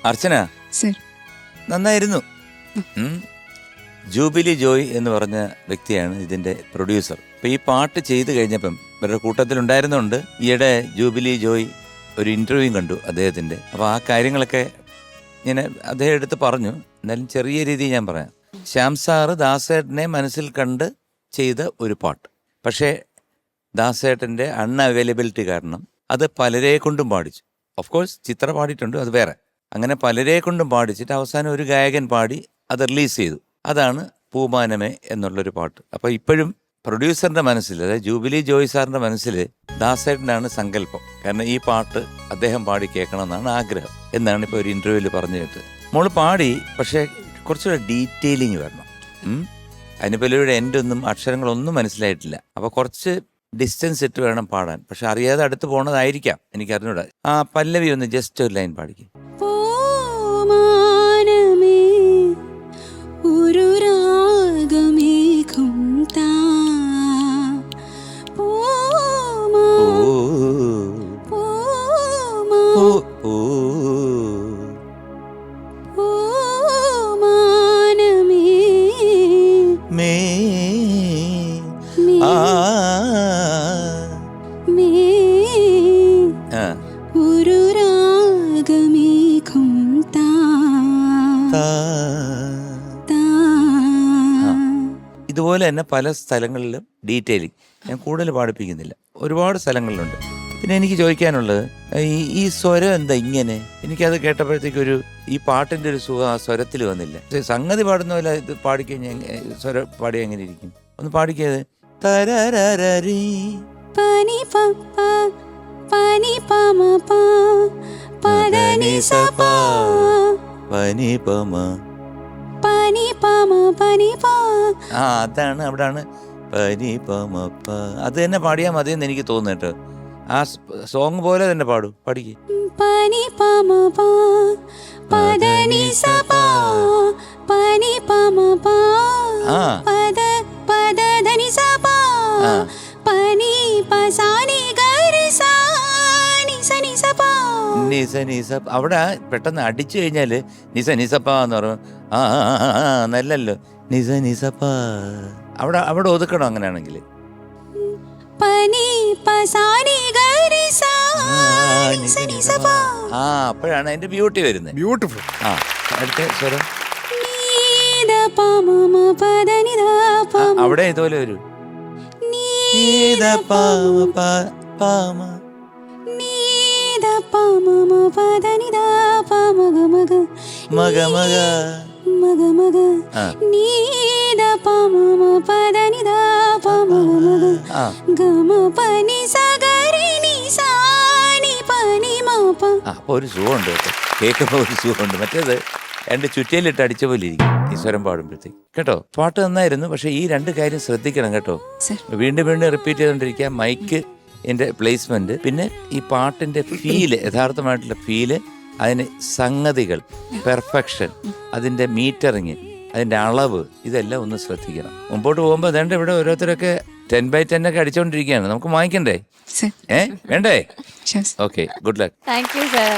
അർച്ചന sir. നന്നായിരുന്നു. Jubilee Joy എന്ന് പറഞ്ഞ വ്യക്തിയാണ് ഇതിന്റെ പ്രൊഡ്യൂസർ. അപ്പൊ ഈ പാട്ട് ചെയ്ത് കഴിഞ്ഞപ്പം ഇവരുടെ കൂട്ടത്തിലുണ്ടായിരുന്നുണ്ട്. ഈയിടെ ജൂബിലി ജോയ് ഒരു ഇന്റർവ്യൂ കണ്ടു അദ്ദേഹത്തിന്റെ. അപ്പൊ ആ കാര്യങ്ങളൊക്കെ ഇങ്ങനെ അദ്ദേഹം എടുത്ത് പറഞ്ഞു. എന്നാലും ചെറിയ രീതിയിൽ ഞാൻ പറയാം. ശ്യാം സാറ് ദാസേട്ടനെ മനസ്സിൽ കണ്ട് ചെയ്ത ഒരു പാട്ട്. പക്ഷേ ദാസേട്ടന്റെ അൺഅവൈലബിലിറ്റി കാരണം അത് പലരെ കൊണ്ടും പാടിച്ചു. ഓഫ് കോഴ്സ് ചിത്ര പാടിയിട്ടുണ്ട്, അത് വേറെ. അങ്ങനെ പലരെ കൊണ്ടും പാടിച്ചിട്ട് അവസാനം ഒരു ഗായകൻ പാടി അത് റിലീസ് ചെയ്തു. അതാണ് പൂമാനമേ എന്നുള്ളൊരു പാട്ട്. അപ്പോൾ ഇപ്പോഴും പ്രൊഡ്യൂസറിന്റെ മനസ്സിൽ, അതായത് ജൂബിലി ജോയ് സാറിന്റെ മനസ്സിൽ ദാസേട്ടനാണ് സങ്കല്പം. കാരണം ഈ പാട്ട് അദ്ദേഹം പാടി കേൾക്കണമെന്നാണ് ആഗ്രഹം എന്നാണ് ഇപ്പോൾ ഒരു ഇന്റർവ്യൂവിൽ പറഞ്ഞു കേട്ടത്. മോള് പാടി, പക്ഷേ കുറച്ചുകൂടെ ഡീറ്റെയിലിങ് വരണം. അനുപല്ലവിയുടെ എൻ്റെ ഒന്നും അക്ഷരങ്ങളൊന്നും മനസ്സിലായിട്ടില്ല. അപ്പോൾ കുറച്ച് ഡിസ്റ്റൻസ് ഇട്ട് വേണം പാടാൻ. പക്ഷെ അറിയാതെ അടുത്ത് പോണതായിരിക്കാം, എനിക്ക് അറിഞ്ഞൂടാ. ആ പല്ലവി ഒന്ന് ജസ്റ്റ് ഒരു ലൈൻ പാടിക്കും. ഇതുപോലെ തന്നെ പല സ്ഥലങ്ങളിലും ഡീറ്റെയിലിംഗ് ഞാൻ കൂടുതൽ പാടിപ്പിക്കുന്നില്ല, ഒരുപാട് സ്ഥലങ്ങളിലുണ്ട്. പിന്നെ എനിക്ക് ചോദിക്കാനുള്ളത്, ഈ സ്വരം എന്താ ഇങ്ങനെ? എനിക്കത് കേട്ടപ്പോഴത്തേക്കൊരു ഈ പാട്ടിൻ്റെ ഒരു സുഖം ആ സ്വരത്തിൽ വന്നില്ല. സംഗതി പാടുന്ന പോലെ ഇത് പാടിക്കഴിഞ്ഞാൽ സ്വരം പാടി എങ്ങനെ ഇരിക്കും? ഒന്ന് പാടിക്കത്. തരരരീ പനി പപ്പ പനി പമ പനി സപ പനി പമ പനി പമ പനി പ. ആ അതാണ്, അവിടാണ് പനി പമ പ. അത് തന്നെ പാടിയാൽ മതിയെന്ന് എനിക്ക് തോന്നുന്നു കേട്ടോ. ആ സോങ് പോലെ തന്നെ പാടൂ, പാടിക്ക്. പനി പമ പ പദനി സപ പനി പമ പ പദ പദനി സപ പനി പസാനി ഗരി സാനി സനി സപ നിസ നിസ. അവിടെ പെട്ടെന്ന് അടിച്ചു കഴിഞ്ഞാല് നിസ നിസപ്പ എന്ന് പറയും. നല്ലല്ലോ നിസ നിസപ്പ. അവിടെ അവിടെ ഒതുക്കണം അങ്ങനെയാണെങ്കിൽ. അപ്പോഴാണ് അതിന്റെ ബ്യൂട്ടി വരുന്നത്. ബ്യൂട്ടിഫുൾ. ആ അടുത്ത സ്വരം അവിടെ ഇതുപോലെ വരും. മഗ മഗ മഗ മഗ നീദ പമ പദനി ദ പമ മഗ ഗമ പനി സഗരി നി സാനി പനി മപ. അപ്പോൾ ഒരു സുഖമുണ്ട് കേൾക്കുമ്പോൾ, ഒരു സുഖമുണ്ട്. മറ്റേത് രണ്ട് ചുറ്റിയിലിട്ട് അടിച്ച പോലെ ഇരിക്കും ഈ സ്വരം പാടുമ്പോഴത്തേക്ക്. കേട്ടോ, പാട്ട് നന്നായിരുന്നു. പക്ഷെ ഈ രണ്ട് കാര്യം ശ്രദ്ധിക്കണം കേട്ടോ. വീണ്ടും വീണ്ടും റിപ്പീറ്റ് ചെയ്തുകൊണ്ടിരിക്കുക. മൈക്ക് എൻ്റെ പ്ലേസ്മെന്റ്, പിന്നെ ഈ പാട്ടിന്റെ ഫീല്, യഥാർത്ഥമായിട്ടുള്ള ഫീല്, അതിന് സംഗതികൾ, പെർഫെക്ഷൻ, അതിന്റെ മീറ്ററിങ്, അതിന്റെ അളവ്, ഇതെല്ലാം ഒന്ന് ശ്രദ്ധിക്കണം. മുമ്പോട്ട് പോകുമ്പോൾ അതേണ്ട ഇവിടെ ഓരോരുത്തരൊക്കെ 10/10 ഒക്കെ അടിച്ചോണ്ടിരിക്കുകയാണ്. നമുക്ക് വാങ്ങിക്കണ്ടേ? വേണ്ടേ? Okay, good luck. Thank you sir.